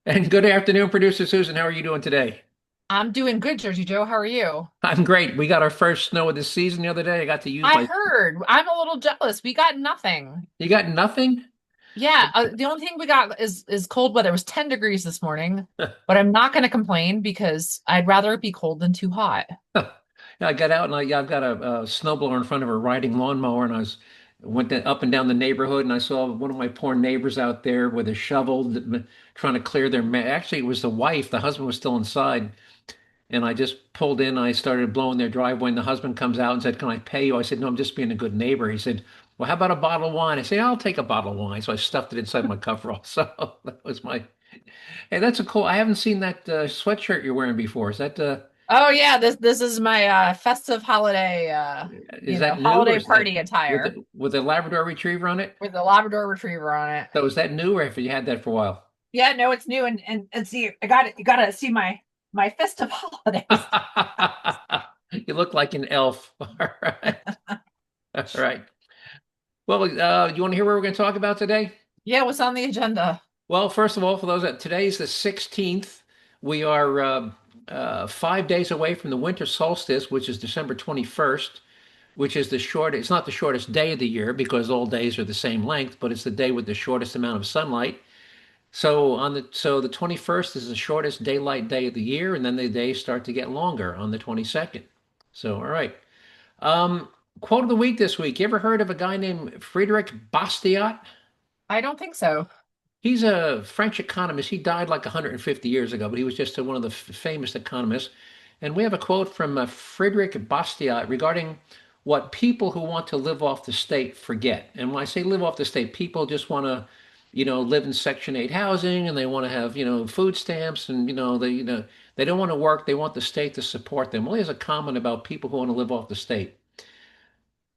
And good afternoon, producer Susan. How are you doing today? I'm doing good, Jersey Joe. How are you? I'm great. We got our first snow of the season the other day. I got to use I my. heard. I'm a little jealous. We got nothing. You got nothing? Yeah, the only thing we got is cold weather. It was 10 degrees this morning, but I'm not going to complain because I'd rather it be cold than too hot. Yeah, I got out and I've got a snowblower in front of a riding lawnmower, and up and down the neighborhood, and I saw one of my poor neighbors out there with a shovel trying to clear their. Actually, it was the wife. The husband was still inside, and I just pulled in. I started blowing their driveway, and the husband comes out and said, "Can I pay you?" I said, "No, I'm just being a good neighbor." He said, "Well, how about a bottle of wine?" I said, "I'll take a bottle of wine." So I stuffed it inside my coverall. So that was my. Hey, that's a cool. I haven't seen that sweatshirt you're wearing before. Oh yeah, this is my festive holiday Is that new, or holiday is that party attire with a Labrador Retriever on it? with a Labrador Retriever on it. So is that new, or have you had that for a while? Yeah, no, it's new and see, I got it. You got to see my festive holidays. You look like an elf. All right. All right. Well, you want to hear what we're going to talk about today? Yeah, what's on the agenda? Well, first of all, for those that today's the 16th, we are 5 days away from the winter solstice, which is December 21st, which is the short. It's not the shortest day of the year because all days are the same length, but it's the day with the shortest amount of sunlight. So the 21st is the shortest daylight day of the year, and then the days start to get longer on the 22nd. So, all right. Um, Quote of the week this week. You ever heard of a guy named Frederic Bastiat? I don't think so. He's a French economist. He died like 150 years ago, but he was just one of the famous economists. And we have a quote from Frederic Bastiat regarding what people who want to live off the state forget. And when I say live off the state, people just want to, live in Section 8 housing, and they want to have, food stamps, and, they don't want to work. They want the state to support them. Well, here's a comment about people who want to live off the state.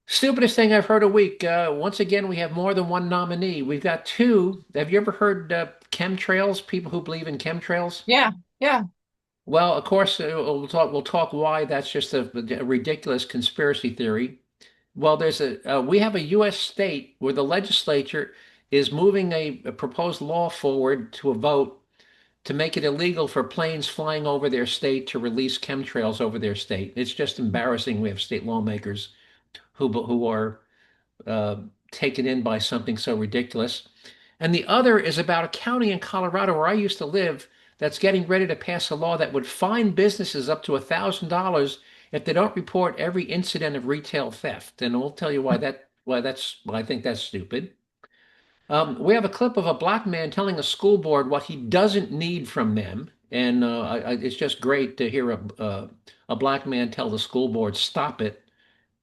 Stupidest thing I've heard a week. Once again, we have more than one nominee. We've got two. Have you ever heard chemtrails? People who believe in chemtrails? Yeah, yeah. Well, of course, we'll talk why that's just a ridiculous conspiracy theory. Well, we have a U.S. state where the legislature is moving a proposed law forward to a vote to make it illegal for planes flying over their state to release chemtrails over their state. It's just embarrassing. We have state lawmakers who are uh, taken in by something so ridiculous. And the other is about a county in Colorado where I used to live that's getting ready to pass a law that would fine businesses up to $1,000 if they don't report every incident of retail theft. And we'll tell you why I think that's stupid. We have a clip of a black man telling a school board what he doesn't need from them. And it's just great to hear a black man tell the school board, stop it.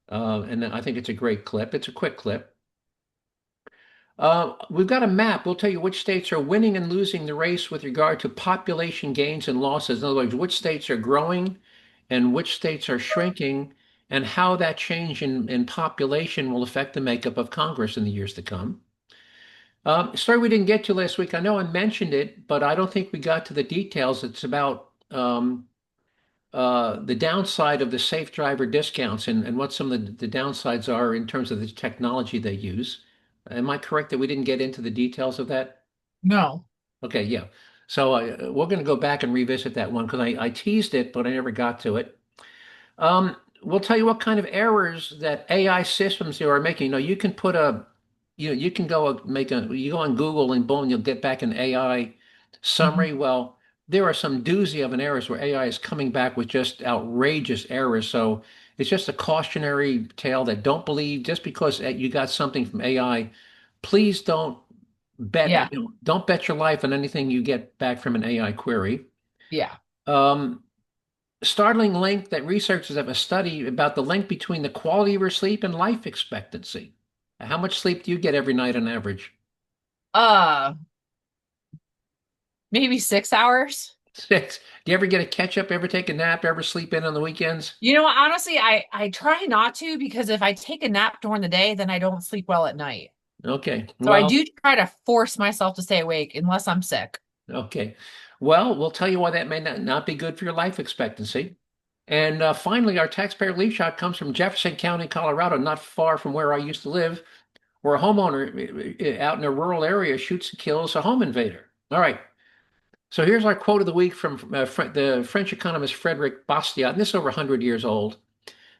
And I think it's a great clip. It's a quick clip. We've got a map. We'll tell you which states are winning and losing the race with regard to population gains and losses. In other words, which states are growing and which states are shrinking, and how that change in population will affect the makeup of Congress in the years to come. Story we didn't get to last week. I know I mentioned it, but I don't think we got to the details. It's about the downside of the safe driver discounts and what some of the downsides are in terms of the technology they use. Am I correct that we didn't get into the details of that? No. Okay, yeah. So we're going to go back and revisit that one because I teased it, but I never got to it. We'll tell you what kind of errors that AI systems are making. You can put you can you go on Google and boom, you'll get back an AI Mhm. summary. Well, there are some doozy of an errors where AI is coming back with just outrageous errors. So it's just a cautionary tale that don't believe just because you got something from AI, please Yeah, don't bet your life on anything you get back from an AI query. yeah. Um, Startling link that researchers have a study about the link between the quality of your sleep and life expectancy. How much sleep do you get every night on average? Uh, Maybe 6 hours. Six. Do you ever get a catch up? Ever take a nap? Ever sleep in on the weekends? You know what? Honestly, I try not to because if I take a nap during the day, then I don't sleep well at night. Okay. So I Well, do try to force myself to stay awake unless I'm sick. okay. Well, we'll tell you why that may not be good for your life expectancy. And finally, our taxpayer lead shot comes from Jefferson County, Colorado, not far from where I used to live, where a homeowner out in a rural area shoots and kills a home invader. All right. So here's our quote of the week from the French economist Frederic Bastiat, and this is over 100 years old.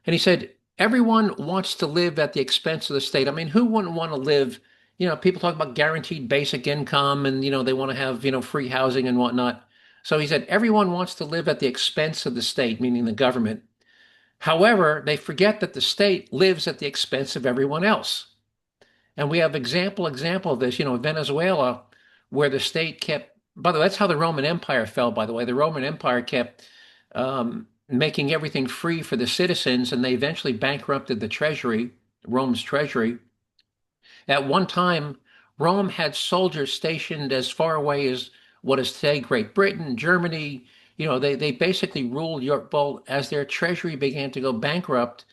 And he said, everyone wants to live at the expense of the state. I mean, who wouldn't want to live? People talk about guaranteed basic income and, they want to have, free housing and whatnot. So he said, everyone wants to live at the expense of the state, meaning the government. However, they forget that the state lives at the expense of everyone else. And we have example of this, Venezuela, where the state kept, by the way, that's how the Roman Empire fell, by the way. The Roman Empire kept making everything free for the citizens, and they eventually bankrupted the treasury, Rome's treasury. At one time, Rome had soldiers stationed as far away as what is today Great Britain, Germany. They basically ruled Europe. Well, as their treasury began to go bankrupt,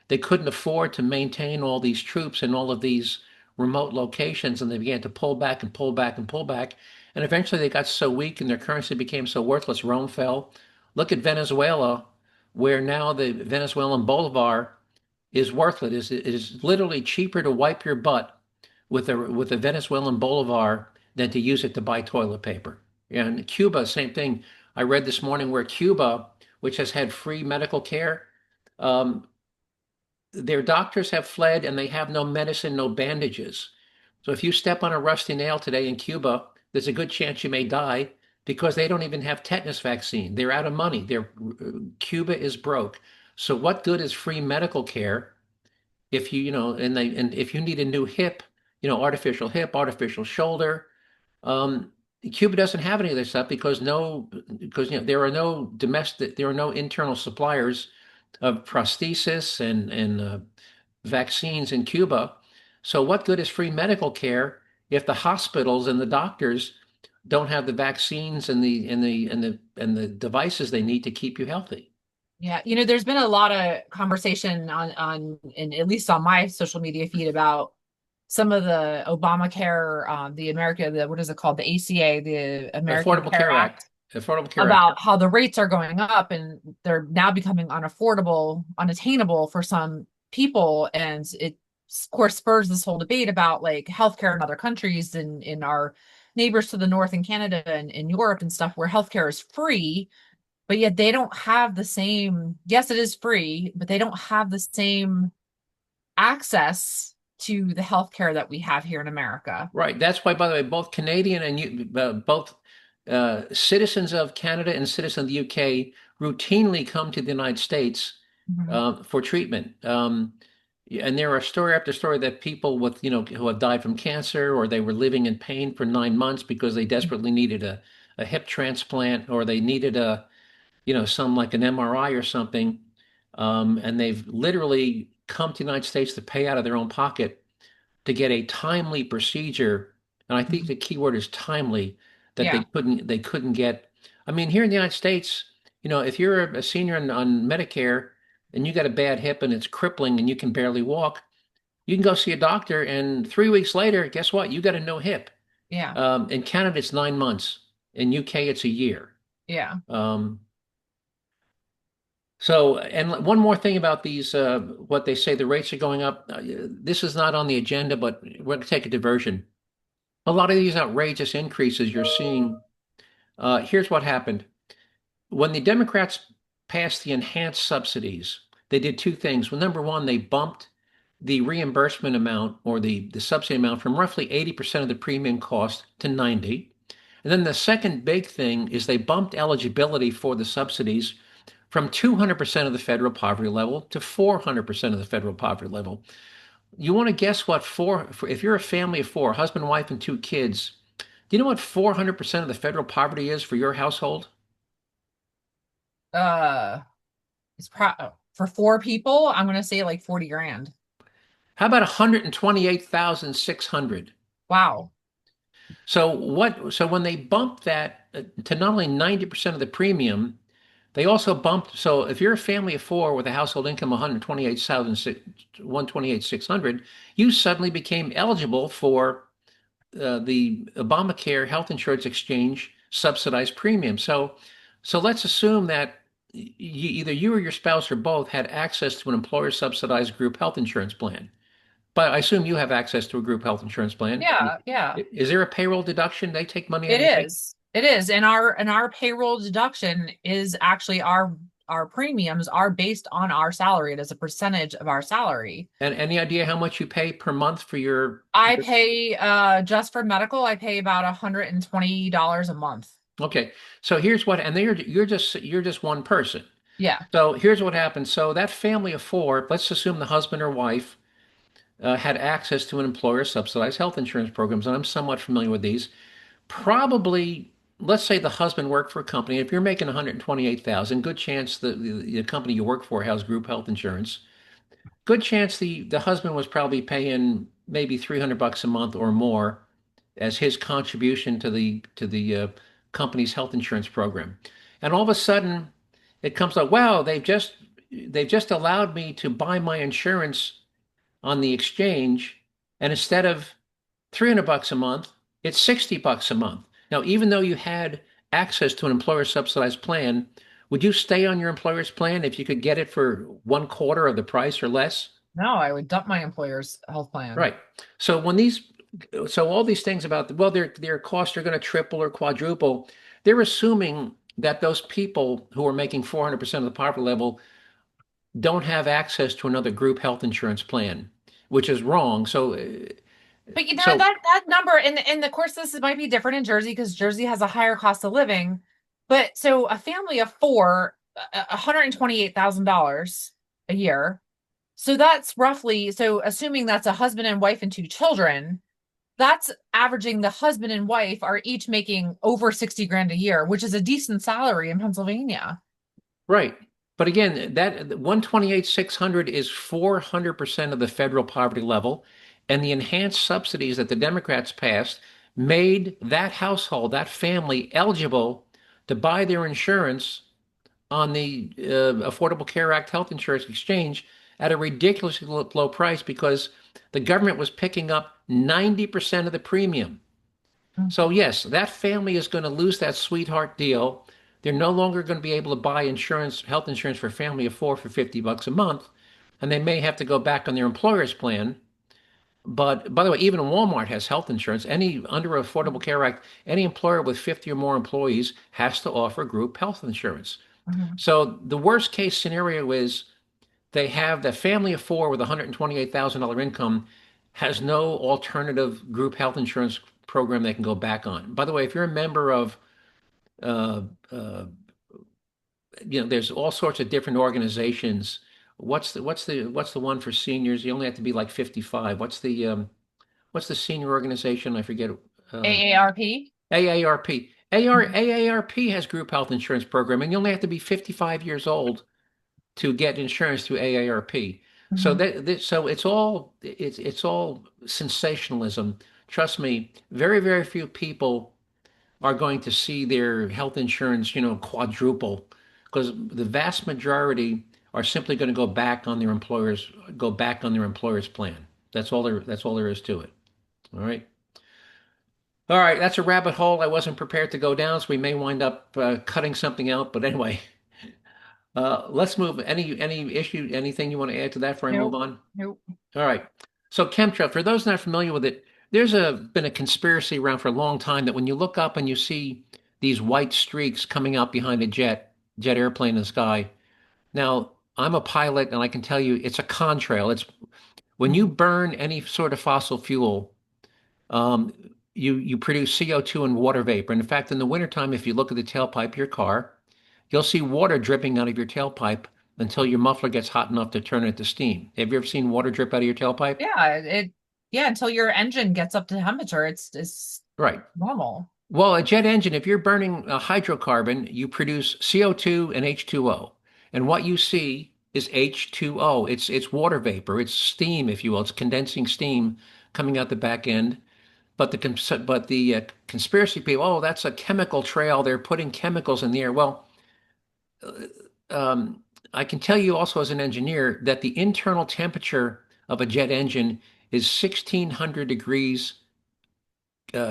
they couldn't afford to maintain all these troops in all of these remote locations, and they began to pull back and pull back and pull back. And eventually they got so weak and their currency became so worthless, Rome fell. Look at Venezuela, where now the Venezuelan bolivar is worthless. It is literally cheaper to wipe your butt with a Venezuelan bolivar than to use it to buy toilet paper. And Cuba, same thing. I read this morning where Cuba, which has had free medical care, um, their doctors have fled and they have no medicine, no bandages. So if you step on a rusty nail today in Cuba, there's a good chance you may die because they don't even have tetanus vaccine. They're out of money. Cuba is broke. So what good is free medical care if and if you need a new hip, artificial hip, artificial shoulder, um, Cuba doesn't have any of this stuff because there are no internal suppliers of prosthesis and vaccines in Cuba. So what good is free medical care if the hospitals and the doctors don't have the vaccines and the devices they need to keep you healthy? Yeah, there's been a lot of conversation on and at least on my social media feed about some of the Obamacare, what is it called? The ACA, the American Affordable Care Care Act. Act, Affordable Care Act. about how the rates are going up and they're now becoming unaffordable, unattainable for some people. And it, of course, spurs this whole debate about like healthcare in other countries and in our neighbors to the north in Canada and in Europe and stuff where healthcare is free, but yet they don't have the same, yes, it is free, but they don't have the same access to the healthcare that we have here in America. Right. That's why, by the way, both Canadian and both citizens of Canada and citizens of the UK routinely come to the United States Mhm. for treatment. And there are story after story that people with, who have died from cancer or they were living in pain for 9 months because they desperately needed a hip transplant or they needed some like an MRI or something. And they've literally come to the United States to pay out of their own pocket to get a timely procedure, and I think Mhm. the key word is timely, that Yeah. they couldn't get. I mean, here in the United States, if you're a senior on Medicare and you got a bad hip and it's crippling and you can barely walk, you can go see a doctor, and 3 weeks later, guess what? You got a no hip. Yeah. In Canada, it's 9 months. In UK, it's a year. Yeah. Um, and one more thing about these, what they say the rates are going up. This is not on the agenda, but we're going to take a diversion. A lot of these outrageous increases you're seeing. Here's what happened. When the Democrats passed the enhanced subsidies, they did two things. Well, number one, they bumped the reimbursement amount or the subsidy amount from roughly 80% of the premium cost to 90. And then the second big thing is they bumped eligibility for the subsidies from 200% of the federal poverty level to 400% of the federal poverty level. You want to guess what if you're a family of four, husband, wife, and two kids, do you know what 400% of the federal poverty is for your household? Uh, it's for four people, I'm gonna say like 40 grand. How about 128,600? Wow. So when they bumped that to not only 90% of the premium, they also bumped, so if you're a family of four with a household income of 128,600, you suddenly became eligible for the Obamacare health insurance exchange subsidized premium. So let's assume that either you or your spouse or both had access to an employer subsidized group health insurance plan. But I assume you have access to a group health insurance plan. Yeah, yeah. Is there a payroll deduction? They take money out It of your pay? is. It is, and our payroll deduction is actually our premiums are based on our salary. It is a percentage of our salary. And any idea how much you pay per month for I your pay just for medical, I pay about $120 a month. okay. So here's what, and you're just one person. Yeah. So here's what happens. So that family of four, let's assume the husband or wife had access to an employer subsidized health insurance programs, and I'm somewhat familiar with these. Probably, let's say the husband worked for a company. If you're making 128,000, good chance the company you work for has group health insurance. Good chance the husband was probably paying maybe $300 a month or more as his contribution to the company's health insurance program. And all of a sudden, it comes up, wow, they've just allowed me to buy my insurance on the exchange, and instead of $300 a month, it's $60 a month. Now, even though you had access to an employer subsidized plan, would you stay on your employer's plan if you could get it for one quarter of the price or less? No, I would dump my employer's health plan. Right. So when these, so all these things about well, their costs are going to triple or quadruple. They're assuming that those people who are making 400% of the poverty level don't have access to another group health insurance plan, which is wrong. But So that number, and of course this might be different in Jersey because Jersey has a higher cost of living. But so a family of four, $128,000 a year. So that's roughly, so assuming that's a husband and wife and two children, that's averaging the husband and wife are each making over 60 grand a year, which is a decent salary in Pennsylvania. right. But again, that 128,600 is 400% of the federal poverty level. And the enhanced subsidies that the Democrats passed made that household, that family, eligible to buy their insurance on the Affordable Care Act health insurance exchange at a ridiculously low price because the government was picking up 90% of the premium. So yes, that family is going to lose that sweetheart deal. They're no longer going to be able to buy insurance, health insurance for a family of four for $50 a month, and they may have to go back on their employer's plan. But by the way, even Walmart has health insurance. Any under Affordable Care Act, any employer with 50 or more employees has to offer group health insurance. Mhm. So the worst case scenario is they have the family of four with $128,000 income has no alternative group health insurance program they can go back on. By the way, if you're a member of, uh, uh, there's all sorts of different organizations. What's the one for seniors? You only have to be like 55. What's the senior organization? I forget. AARP? AARP. AARP has group health insurance program, and you only have to be 55 years old to get insurance through AARP. So Mhm. so it's all sensationalism. Trust me, very, very few people are going to see their health insurance, quadruple, because the vast majority are simply going to go back on their employer's plan. That's all there is to it. All right. All right, that's a rabbit hole I wasn't prepared to go down, so we may wind up cutting something out. But anyway, let's move. Any issue, anything you want to add to that before I move Nope. on? Nope. All right. So chemtrail, for those not familiar with it, there's been a conspiracy around for a long time that when you look up and you see these white streaks coming out behind a jet airplane in the sky. Now, I'm a pilot and I can tell you it's a contrail. It's when you Mhm. burn any sort of fossil fuel, um, you produce CO2 and water vapor. And in fact, in the wintertime, if you look at the tailpipe of your car, you'll see water dripping out of your tailpipe until your muffler gets hot enough to turn it to steam. Have you ever seen water drip out of your tailpipe? Yeah, until your engine gets up to temperature, it's Right. normal. Well, a jet engine, if you're burning a hydrocarbon, you produce CO2 and H2O. And what you see is H2O. It's water vapor. It's steam, if you will. It's condensing steam coming out the back end. But the conspiracy people, oh, that's a chemical trail. They're putting chemicals in the air. Well, um, I can tell you also as an engineer that the internal temperature of a jet engine is 1600 degrees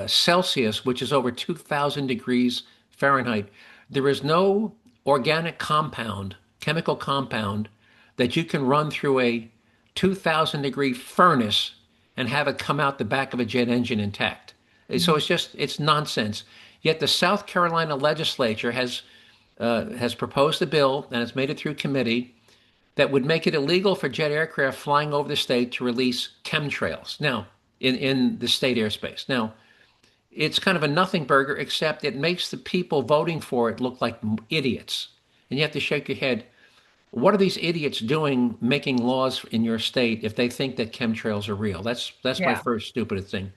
Celsius, which is over 2000 degrees Fahrenheit. There is no organic compound, chemical compound, that you can run through a 2000-degree furnace and have it come out the back of a jet engine intact. So Mhm. it's nonsense. Yet the South Carolina legislature has proposed a bill and it's made it through committee that would make it illegal for jet aircraft flying over the state to release chemtrails. Now, in the state airspace. Now, it's kind of a nothing burger, except it makes the people voting for it look like idiots. And you have to shake your head. What are these idiots doing making laws in your state if they think that chemtrails are real? That's my Yeah. first stupid thing.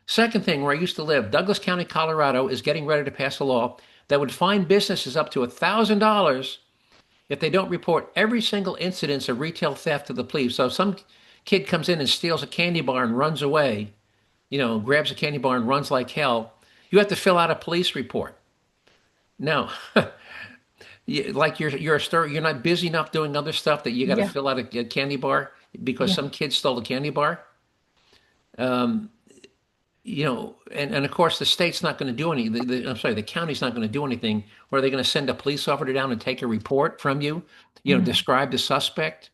Second thing, where I used to live, Douglas County, Colorado, is getting ready to pass a law that would fine businesses up to $1,000 if they don't report every single incidence of retail theft to the police. So if some kid comes in and steals a candy bar and runs away, grabs a candy bar and runs like hell, you have to fill out a police report. Now, like you're not busy enough doing other stuff that you got to Yeah. fill out a candy bar because Yeah. some kid stole a candy bar. And of course the state's not going to do any. I'm sorry, the county's not going to do anything. Or are they going to send a police officer down and take a report from you? Mhm. Describe the suspect.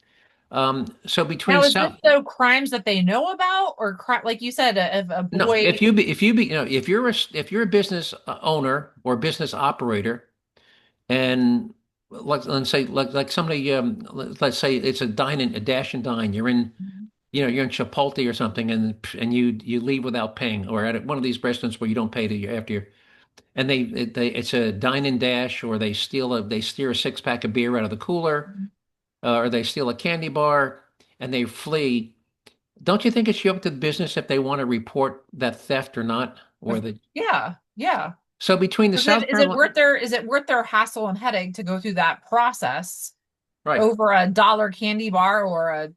So between Now, is this South, though crimes that they know about, or like you said, if a no, boy? if you're a business owner or business operator, and let's say like somebody, let's say it's a dash and dine. You're in Chipotle or something, and you leave without paying, or at one of these restaurants where you don't pay after you, and it's a dine and dash, or they steal a 6 pack of beer out of the cooler, or they steal a candy bar and they flee. Don't you think it should be up to the business if they want to report that theft or not? Yeah, yeah. So between the South Is it Carolina, worth their hassle and headache to go through that process right, over a dollar candy bar or a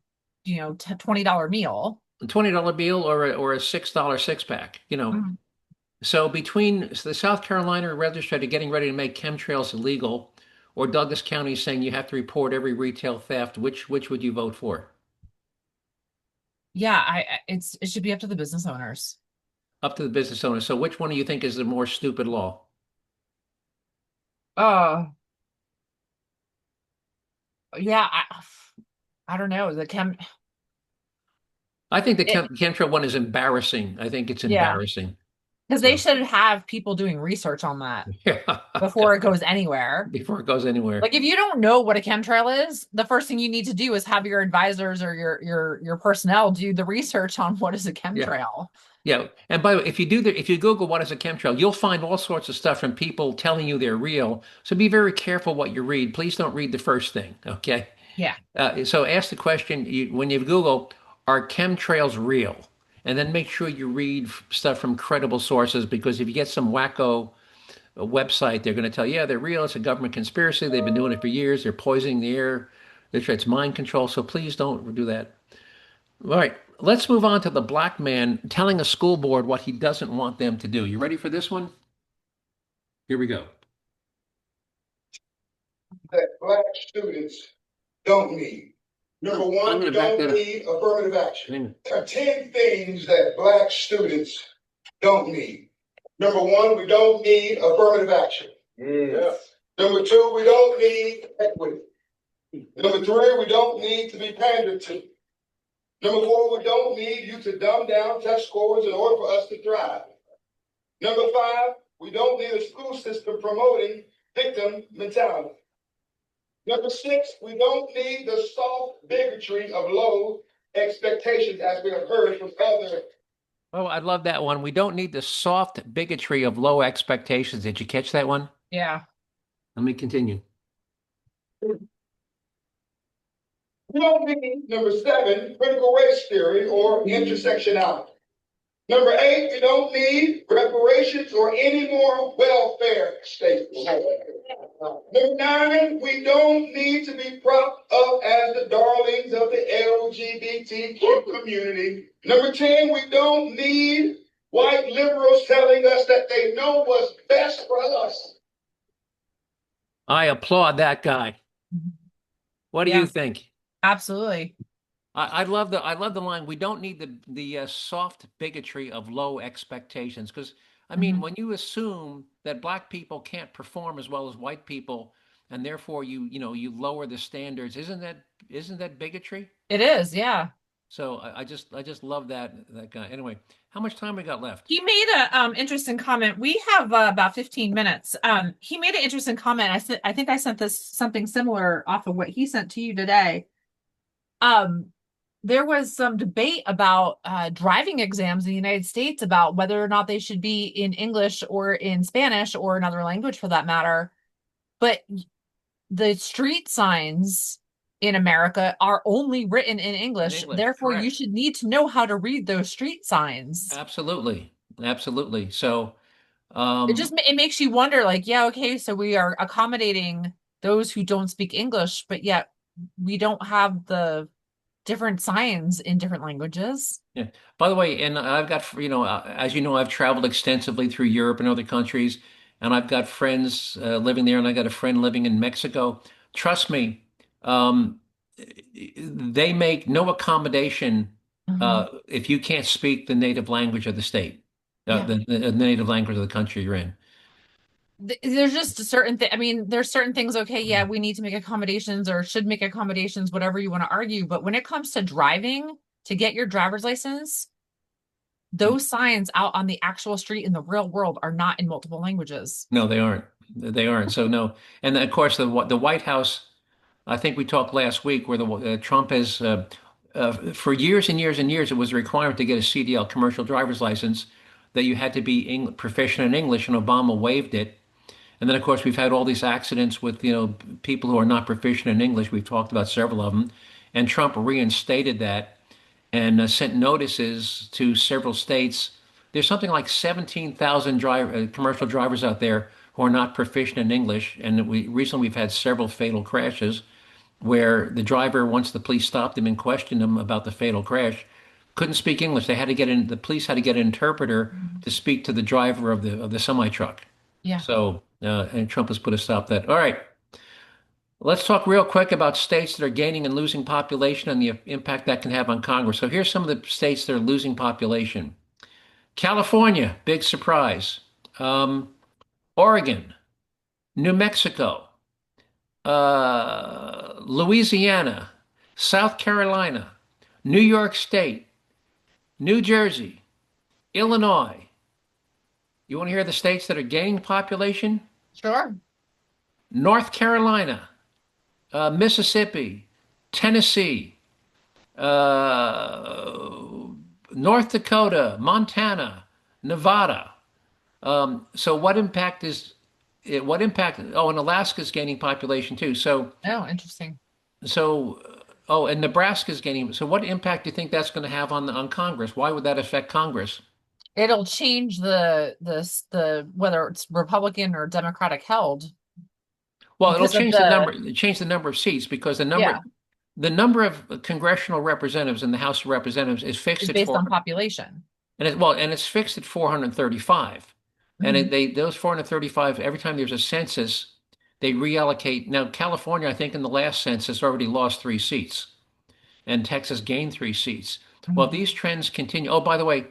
$20 meal? a $20 bill or a $6 6 pack, Mhm. So between the South Carolina legislature getting ready to make chemtrails illegal, or Douglas County saying you have to report every retail theft, which would you vote for? Yeah, it should be up to the business owners. Up to the business owner. So which one do you think is the more stupid law? Oh, yeah, I don't know. I think the It, chemtrail one is embarrassing. I think it's yeah, embarrassing. because they So should have people doing research on that yeah, before it goes anywhere. before it goes anywhere. Like if you don't know what a chemtrail is, the first thing you need to do is have your advisors or your personnel do the research on what is a Yeah. chemtrail. Yeah, and by the way, if you Google what is a chemtrail, you'll find all sorts of stuff from people telling you they're real. So be very careful what you read. Please don't read the first thing, okay? Yeah. So ask the question when you Google, are chemtrails real? And then make sure you read stuff from credible sources because if you get some wacko website, they're going to tell you, yeah, they're real. It's a government conspiracy. They've been doing it for years. They're poisoning the air. It's mind control. So please don't do that. All right, let's move on to the black man telling a school board what he doesn't want them to do. You ready for this one? Here we go. That black students don't need. Number I'm one, going we to back don't that up. need affirmative action. Hang on. There are 10 things that black students don't need. Number one, we don't need affirmative action. Yeah. Number two, we don't need equity. Number three, we don't need to be pandered to. Number four, we don't need you to dumb down test scores in order for us to thrive. Number five, we don't need a school system promoting victim mentality. Number six, we don't need the soft bigotry of low expectations, as we have heard from other. Oh, I love that one. We don't need the soft bigotry of low expectations. Did you catch that one? Yeah. Let me continue. We don't need, number seven, critical race theory or intersectionality. Number eight, we don't need reparations or any more welfare states. Number nine, we don't need to be propped up as the darlings of the LGBTQ community. Number 10, we don't need white liberals telling us that they know what's best for us. I applaud that guy. What do you Yeah, think? absolutely. I love the line. We don't need the soft bigotry of low expectations because I mean Mhm. when you assume that black people can't perform as well as white people and therefore you lower the standards, isn't that bigotry? It is, yeah. So I just love that guy. Anyway, how much time we got left? He made a interesting comment. We have about 15 minutes. He made an interesting comment. I think I sent this something similar off of what he sent to you today. Um, there was some debate about driving exams in the United States about whether or not they should be in English or in Spanish or another language for that matter. But the street signs in America are only written in In English. English, Therefore, you correct. should need to know how to read those street signs. Absolutely. Absolutely. So, It just it makes you wonder, like, yeah, okay, so we are accommodating those who don't speak English, but yet we don't have the different signs in different languages. yeah. By the way, and I've got, as you know, I've traveled extensively through Europe and other countries, and I've got friends living there, and I got a friend living in Mexico. Trust me, um, they make no accommodation Mhm. if you can't speak the native language of the state, Yeah. the native language of the country you're in. There's just a certain thing. I mean, there's certain things, okay, yeah, we need to make accommodations or should make accommodations, whatever you want to argue. But when it comes to driving to get your driver's license, those signs out on the actual street in the real world are not in multiple languages. No, they aren't. They aren't. So no, and of course the White House. I think we talked last week where the Trump has for years and years and years it was a requirement to get a CDL commercial driver's license that you had to be proficient in English, and Obama waived it. And then of course we've had all these accidents with people who are not proficient in English. We've talked about several of them, and Trump reinstated that and sent notices to several states. There's something like 17,000 commercial drivers out there who are not proficient in English, and we've had several fatal crashes where the driver, once the police stopped him and questioned him about the fatal crash, couldn't speak English. They had to get in. The police had to get an interpreter Mhm. to speak to the driver of the semi truck. Yeah. So, and Trump has put a stop to that. All right, let's talk real quick about states that are gaining and losing population and the impact that can have on Congress. So here's some of the states that are losing population. California, big surprise. Um, Oregon, New Mexico, Louisiana, South Carolina, New York State, New Jersey, Illinois. You want to hear the states that are gaining population? Sure. North Carolina, Mississippi, Tennessee, uh, North Dakota, Montana, Nevada. So what impact is it? What impact? Oh, and Alaska's gaining population too. Oh, interesting. So, oh, and Nebraska's gaining. So, what impact do you think that's going to have on Congress? Why would that affect Congress? It'll change the whether it's Republican or Democratic held Well, it'll because of change the number of seats because yeah, the number of congressional representatives in the House of Representatives is fixed is at based on 400, population. and it's fixed at 435. And Mhm. those 435, every time there's a census, they reallocate. Now, California, I think in the last census already lost 3 seats, and Texas gained 3 seats. Well, Mhm. these trends continue. Oh, by the way,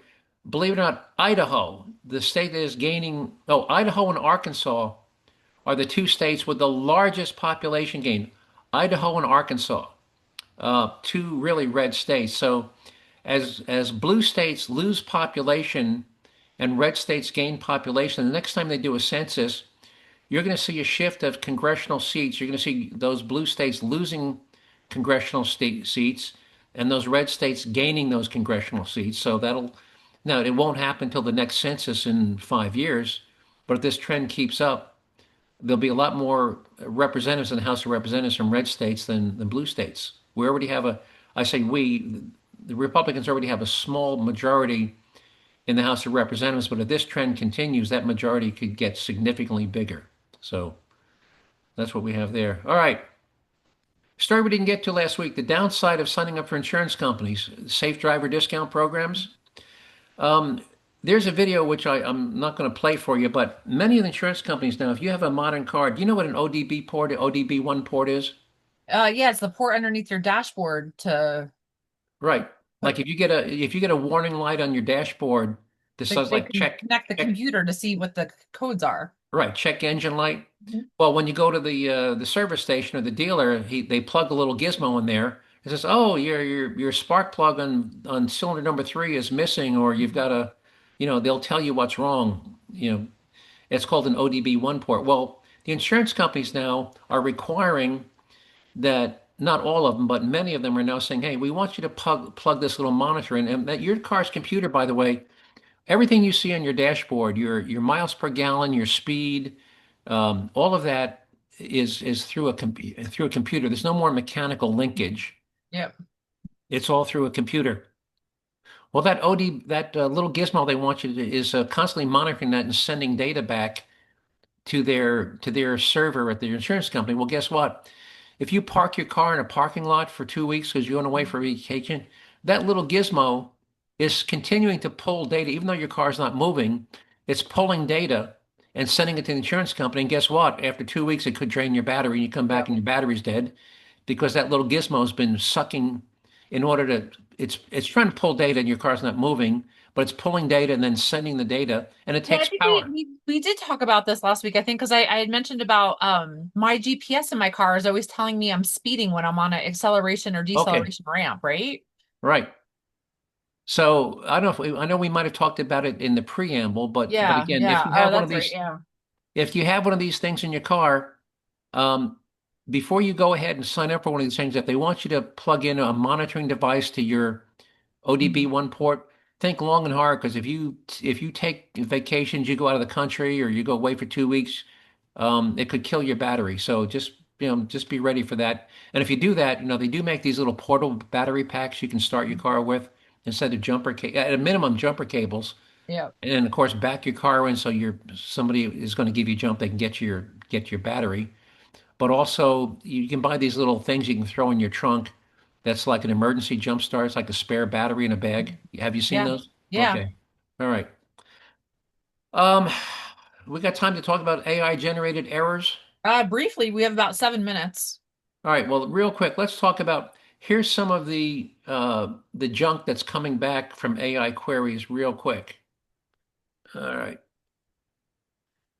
believe it or not, Idaho, the state that is gaining, oh, Idaho and Arkansas are the two states with the largest population gain. Idaho and Arkansas, two really red states. So as blue states lose population and red states gain population, the next time they do a census, you're going to see a shift of congressional seats. You're going to see those blue states losing congressional seats and those red states gaining those congressional seats. So now it won't happen until the next census in 5 years. But if this trend keeps up, there'll be a lot more representatives in the House of Representatives from red states than blue states. We already have I say we, the Republicans already have a small majority in the House of Representatives, but if this trend continues, that majority could get significantly bigger. So that's what we have there. All right. Story we didn't get to last week, the downside of signing up for insurance companies, safe driver discount programs. Um, there's a video which I'm not going to play for you, but many of the insurance companies now, if you have a modern car, do you know what an ODB port, ODB1 port is? Yeah, it's the port underneath your dashboard to Right. put Like if you get a warning light on your dashboard that says they like can connect the check computer to see what the codes are. right, check engine light. Mhm. Well, when you go to the service station or the dealer, they plug a little gizmo in there, It says, "Oh, your spark plug on cylinder number three is missing, or you've got a, they'll tell you what's wrong. It's called an ODB1 port. Well, the insurance companies now are requiring that not all of them, but many of them are now saying, "Hey, we want you to plug this little monitor in, and that your car's computer, by the way, everything you see on your dashboard, your miles per gallon, your speed, all of that is through a computer. There's no more mechanical linkage. Yep. It's all through a computer." Well, that little gizmo they want you to is constantly monitoring that and sending data back to their server at their insurance company. Well, guess what? If you park your car in a parking lot for 2 weeks because you're going away for vacation, that little gizmo is continuing to pull data, even though your car's not moving. It's pulling data and sending it to the insurance company. And guess what? After 2 weeks, it could drain your battery, and you come back Yep. and your battery's dead because that little gizmo's been sucking in order to. It's trying to pull data, and your car's not moving, but it's pulling data and then sending the data, and it Yeah, I takes think we, power. we we did talk about this last week, I think, because I had mentioned about my GPS in my car is always telling me I'm speeding when I'm on an acceleration or Okay, deceleration ramp, right? right. So I don't know if I know we might have talked about it in the preamble, but Yeah, again, if yeah. you Oh, have one of that's right. these, Yeah. if you have one of these things in your car, um, before you go ahead and sign up for one of these things, if they want you to plug in a monitoring device to your Mhm. ODB1 port, think long and hard because if you take vacations, you go out of the country or you go away for 2 weeks, it could kill your battery. So just be ready for that. And if you do that, they do make these little portable battery packs you can start your car with instead of at a minimum jumper cables. Yeah. And of course, back your car in so somebody is going to give you a jump. They can get your battery. But also, you can buy these little things you can throw in your trunk. That's like an emergency jump start. It's like a spare battery in a bag. Have you seen Yeah. those? Yeah. Okay. All right. Um, we got time to talk about AI generated errors. Briefly, we have about 7 minutes. All right. Well, real quick, let's talk about here's some of the junk that's coming back from AI queries real quick. All right.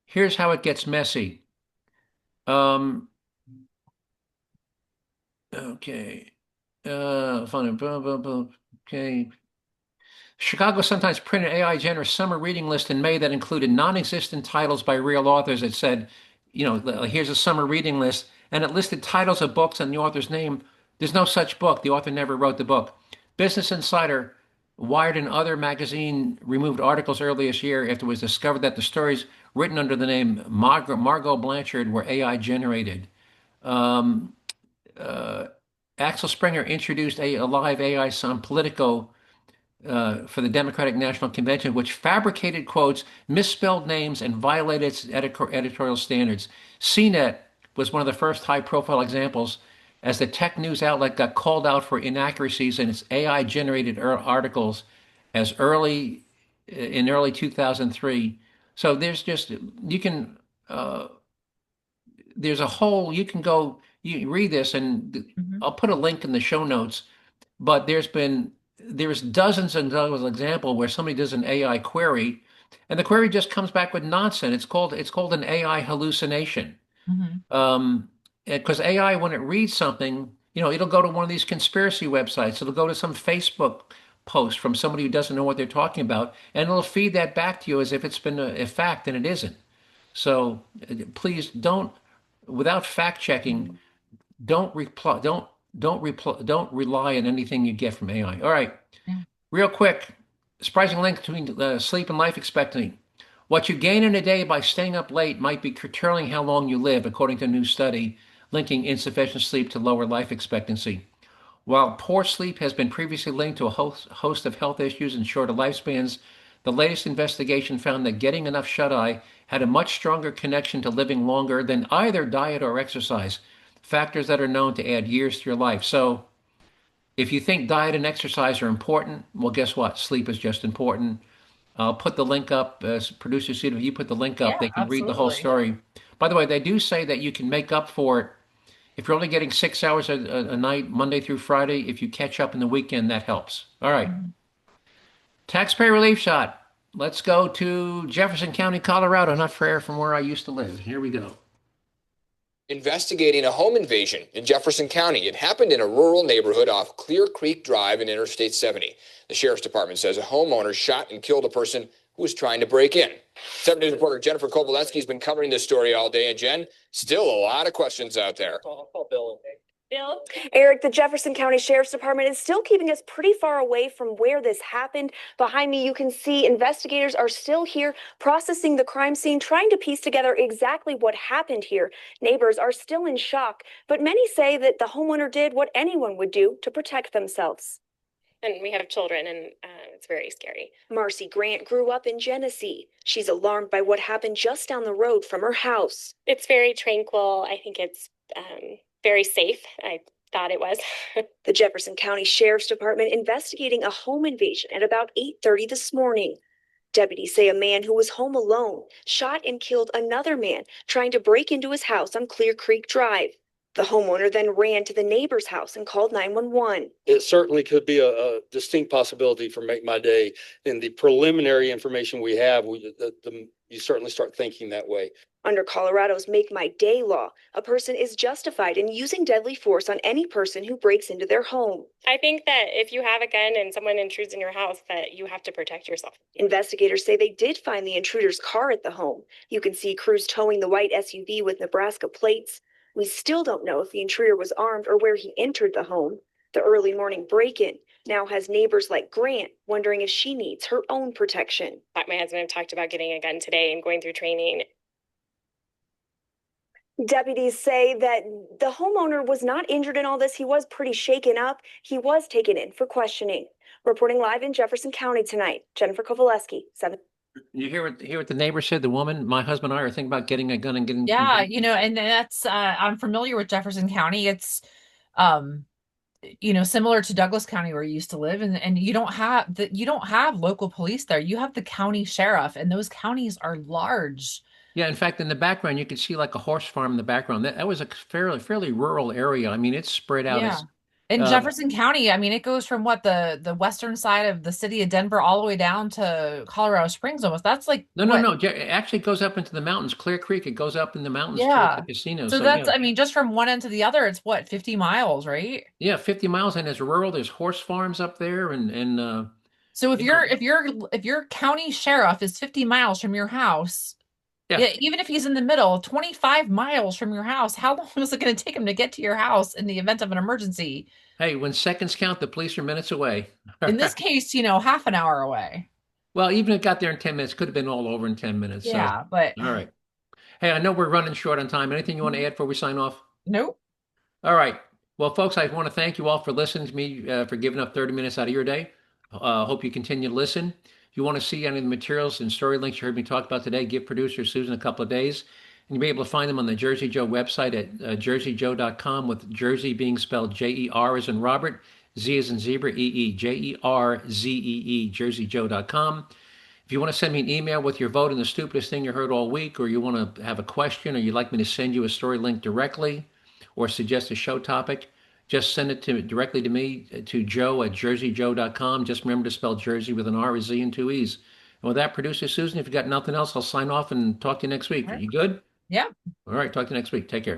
Here's how it gets messy. Um, okay. Fun. Okay. Chicago sometimes printed AI generous summer reading list in May that included non-existent titles by real authors. It said, here's a summer reading list, and it listed titles of books and the author's name. There's no such book. The author never wrote the book. Business Insider, Wired, and other magazine removed articles earlier this year after it was discovered that the stories written under the name Margot Blanchard were AI generated. Um, uh, Axel Springer introduced a live AI on Politico for the Democratic National Convention, which fabricated quotes, misspelled names, and violated its editorial standards. CNET was one of the first high-profile examples, as the tech news outlet got called out for inaccuracies in its AI-generated articles as early 2003. So you can uh, there's a whole you can go you read this and Mhm. I'll put a link in the show notes, but there's dozens and dozens of examples where somebody does an AI query and the query just comes back with nonsense. It's called an AI hallucination. Mhm. Um, because AI, when it reads something, it'll go to one of these conspiracy websites. It'll go to some Facebook post from somebody who doesn't know what they're talking about, and it'll feed that back to you as if it's been a fact, and it isn't. So please don't, without fact checking, don't rely on anything you get from AI. All right, Yeah. real quick, surprising link between sleep and life expectancy. What you gain in a day by staying up late might be curtailing how long you live, according to a new study linking insufficient sleep to lower life expectancy. While poor sleep has been previously linked to a host of health issues and shorter lifespans, the latest investigation found that getting enough shut-eye had a much stronger connection to living longer than either diet or exercise, factors that are known to add years to your life. So, if you think diet and exercise are important, well, guess what? Sleep is just important. I'll put the link up, producer Steve, if you put the link up, Yeah, they can read the whole absolutely. story. By the way, they do say that you can make up for it if you're only getting 6 hours a night, Monday through Friday. If you catch up in the weekend, that helps. All right. Mhm. Taxpayer relief shot. Let's go to Jefferson County, Colorado, not far from where I used to live. Here we go. investigating a home invasion in Jefferson County. It happened in a rural neighborhood off Clear Creek Drive in Interstate 70. The sheriff's department says a homeowner shot and killed a person who was trying to break in. 7 News reporter Jennifer Kovalevsky has been covering this story all day. And Jen, still a lot of questions out there. I'll call Bill. Bill? Eric, the Jefferson County Sheriff's Department is still keeping us pretty far away from where this happened. Behind me, you can see investigators are still here processing the crime scene, trying to piece together exactly what happened here. Neighbors are still in shock, but many say that the homeowner did what anyone would do to protect themselves. And we have children, and it's very scary. Marcy Grant grew up in Genesee. She's alarmed by what happened just down the road from her house. It's very tranquil. I think it's very safe. I thought it was. The Jefferson County Sheriff's Department investigating a home invasion at about 8:30 this morning. Deputies say a man who was home alone shot and killed another man trying to break into his house on Clear Creek Drive. The homeowner then ran to the neighbor's house and called 911. It certainly could be a distinct possibility for Make My Day. In the preliminary information we have, you certainly start thinking that way. Under Colorado's Make My Day law, a person is justified in using deadly force on any person who breaks into their home. I think that if you have a gun and someone intrudes in your house, that you have to protect yourself. Investigators say they did find the intruder's car at the home. You can see crews towing the white SUV with Nebraska plates. We still don't know if the intruder was armed or where he entered the home. The early morning break-in now has neighbors like Grant wondering if she needs her own protection. My husband and I have talked about getting a gun today and going through training. Deputies say that the homeowner was not injured in all this. He was pretty shaken up. He was taken in for questioning. Reporting live in Jefferson County tonight, Jennifer Kovalevsky, 7. You hear what the neighbor said? The woman, my husband and I are thinking about getting a gun and getting. Yeah, and that's I'm familiar with Jefferson County. It's similar to Douglas County where you used to live, and you don't have local police there. You have the county sheriff, and those counties are large. Yeah, in fact, in the background, you could see like a horse farm in the background. That was a fairly rural area. I mean, it's spread out. Yeah. In Jefferson County, I mean, it goes from the western side of the city of Denver all the way down to Colorado Springs almost. That's like no. It actually goes up into the mountains. Clear Creek, it goes up in the mountains towards the casino. So that's, I mean, just from one end to the other, it's 50 miles, right? Yeah, 50 miles, and it's rural. There's horse farms up there, and so if your county sheriff is 50 miles from your house. Yeah, even if he's in the middle, 25 miles from your house, how long is it going to take him to get to your house in the event of an emergency? Hey, when seconds count, the police are minutes away. In this case, half an hour away. Well, even if it got there in 10 minutes, could have been all over in 10 minutes. Yeah, but all right. Hey, I know we're running short on time. Anything you want to add before we sign off? Nope. All right. Well, folks, I want to thank you all for listening to me, for giving up 30 minutes out of your day. Hope you continue to listen. If you want to see any of the materials and story links you heard me talk about today, give producer Susan a couple of days. And you'll be able to find them on the Jerzee Joe website at jerziejoe.com, with Jersey being spelled J-E-R as in Robert, Z as in zebra, E-E, Jerzee, jerziejoe.com. If you want to send me an email with your vote on the stupidest thing you heard all week, or you want to have a question, or you'd like me to send you a story link directly, or suggest a show topic, just send it directly to me, to Joe at jerziejoe.com. Just remember to spell Jersey with an R, a Z, and 2 E's. And with that, producer Susan, if you got nothing else, I'll sign off and talk to you next week. Right. You good? Yeah. All right. Talk to you next week. Take care.